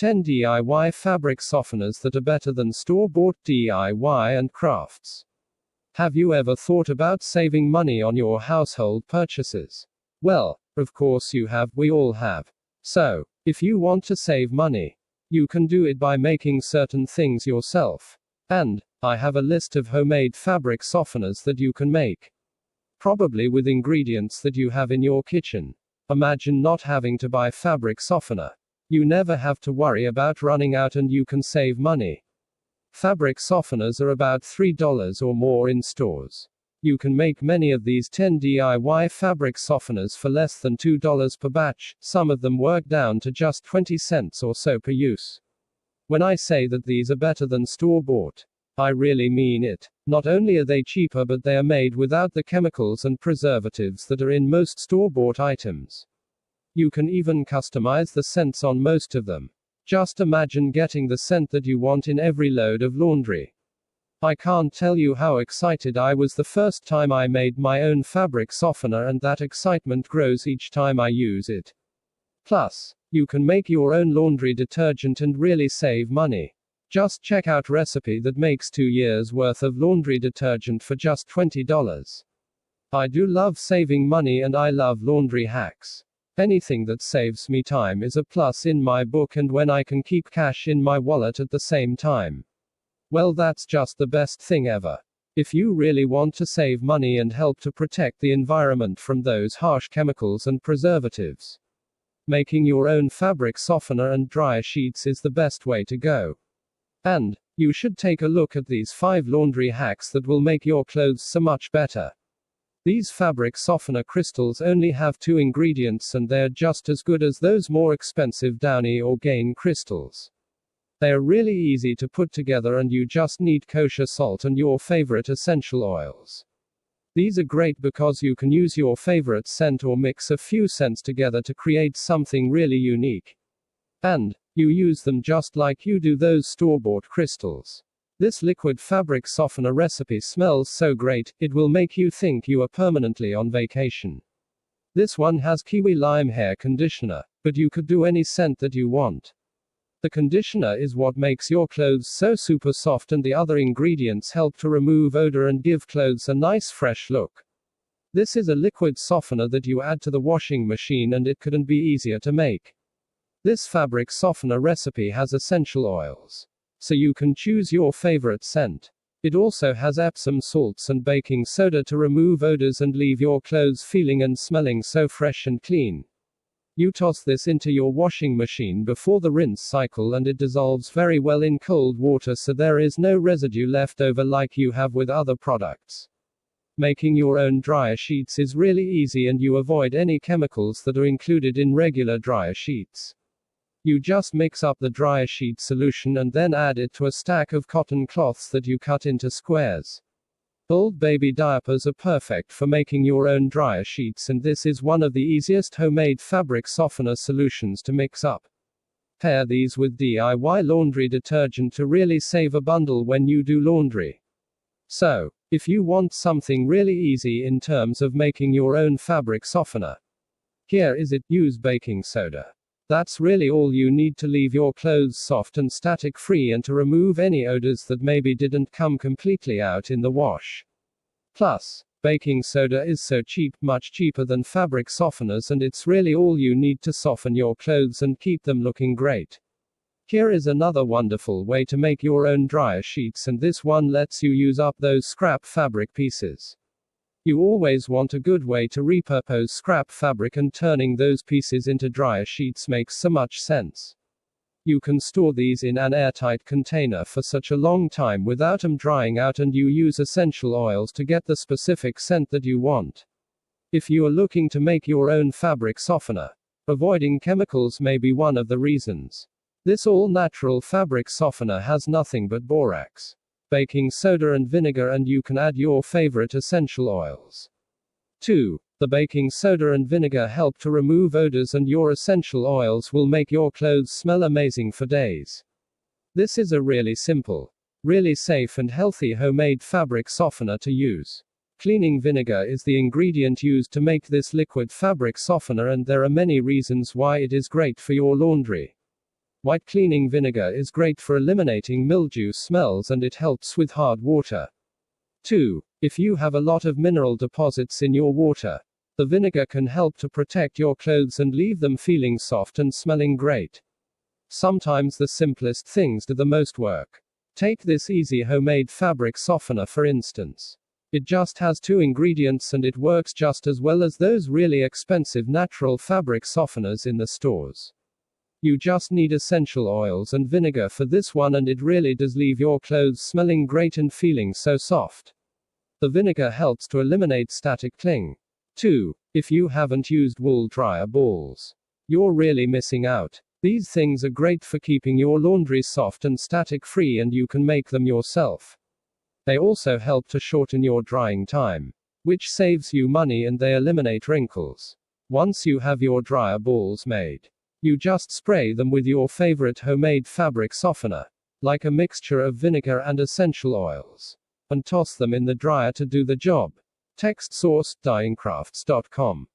10 DIY fabric softeners that are better than store-bought DIY and crafts. Have you ever thought about saving money on your household purchases? Well, of course you have, we all have. So, if you want to save money, you can do it by making certain things yourself. And, I have a list of homemade fabric softeners that you can make. Probably with ingredients that you have in your kitchen. Imagine not having to buy fabric softener. You never have to worry about running out and you can save money. Fabric softeners are about $3 or more in stores. You can make many of these 10 DIY fabric softeners for less than $2 per batch, some of them work down to just 20 cents or so per use. When I say that these are better than store-bought, I really mean it. Not only are they cheaper, but they are made without the chemicals and preservatives that are in most store-bought items. You can even customize the scents on most of them. Just imagine getting the scent that you want in every load of laundry. I can't tell you how excited I was the first time I made my own fabric softener, and that excitement grows each time I use it. Plus, you can make your own laundry detergent and really save money. Just check out recipe that makes 2 years worth of laundry detergent for just $20. I do love saving money and I love laundry hacks. Anything that saves me time is a plus in my book, and when I can keep cash in my wallet at the same time, well, that's just the best thing ever. If you really want to save money and help to protect the environment from those harsh chemicals and preservatives, making your own fabric softener and dryer sheets is the best way to go. And, you should take a look at these 5 laundry hacks that will make your clothes so much better. These fabric softener crystals only have 2 ingredients and they're just as good as those more expensive Downy or Gain crystals. They are really easy to put together and you just need kosher salt and your favorite essential oils. These are great because you can use your favorite scent or mix a few scents together to create something really unique. And, you use them just like you do those store-bought crystals. This liquid fabric softener recipe smells so great, it will make you think you are permanently on vacation. This one has kiwi lime hair conditioner, but you could do any scent that you want. The conditioner is what makes your clothes so super soft, and the other ingredients help to remove odor and give clothes a nice fresh look. This is a liquid softener that you add to the washing machine and it couldn't be easier to make. This fabric softener recipe has essential oils, so you can choose your favorite scent. It also has Epsom salts and baking soda to remove odors and leave your clothes feeling and smelling so fresh and clean. You toss this into your washing machine before the rinse cycle and it dissolves very well in cold water, so there is no residue left over like you have with other products. Making your own dryer sheets is really easy and you avoid any chemicals that are included in regular dryer sheets. You just mix up the dryer sheet solution and then add it to a stack of cotton cloths that you cut into squares. Old baby diapers are perfect for making your own dryer sheets, and this is one of the easiest homemade fabric softener solutions to mix up. Pair these with DIY laundry detergent to really save a bundle when you do laundry. So, if you want something really easy in terms of making your own fabric softener, here is it: use baking soda. That's really all you need to leave your clothes soft and static free and to remove any odors that maybe didn't come completely out in the wash. Plus, baking soda is so cheap, much cheaper than fabric softeners, and it's really all you need to soften your clothes and keep them looking great. Here is another wonderful way to make your own dryer sheets, and this one lets you use up those scrap fabric pieces. You always want a good way to repurpose scrap fabric, and turning those pieces into dryer sheets makes so much sense. You can store these in an airtight container for such a long time without them drying out, and you use essential oils to get the specific scent that you want. If you are looking to make your own fabric softener, avoiding chemicals may be one of the reasons. This all-natural fabric softener has nothing but borax, baking soda and vinegar, and you can add your favorite essential oils. 2. The baking soda and vinegar help to remove odors, and your essential oils will make your clothes smell amazing for days. This is a really simple, really safe and healthy homemade fabric softener to use. Cleaning vinegar is the ingredient used to make this liquid fabric softener, and there are many reasons why it is great for your laundry. White cleaning vinegar is great for eliminating mildew smells and it helps with hard water. 2. If you have a lot of mineral deposits in your water, the vinegar can help to protect your clothes and leave them feeling soft and smelling great. Sometimes the simplest things do the most work. Take this easy homemade fabric softener for instance. It just has 2 ingredients and it works just as well as those really expensive natural fabric softeners in the stores. You just need essential oils and vinegar for this one and it really does leave your clothes smelling great and feeling so soft. The vinegar helps to eliminate static cling. 2. If you haven't used wool dryer balls, you're really missing out. These things are great for keeping your laundry soft and static free and you can make them yourself. They also help to shorten your drying time, which saves you money and they eliminate wrinkles. Once you have your dryer balls made, you just spray them with your favorite homemade fabric softener, like a mixture of vinegar and essential oils, and toss them in the dryer to do the job. Text source: dyeingcrafts.com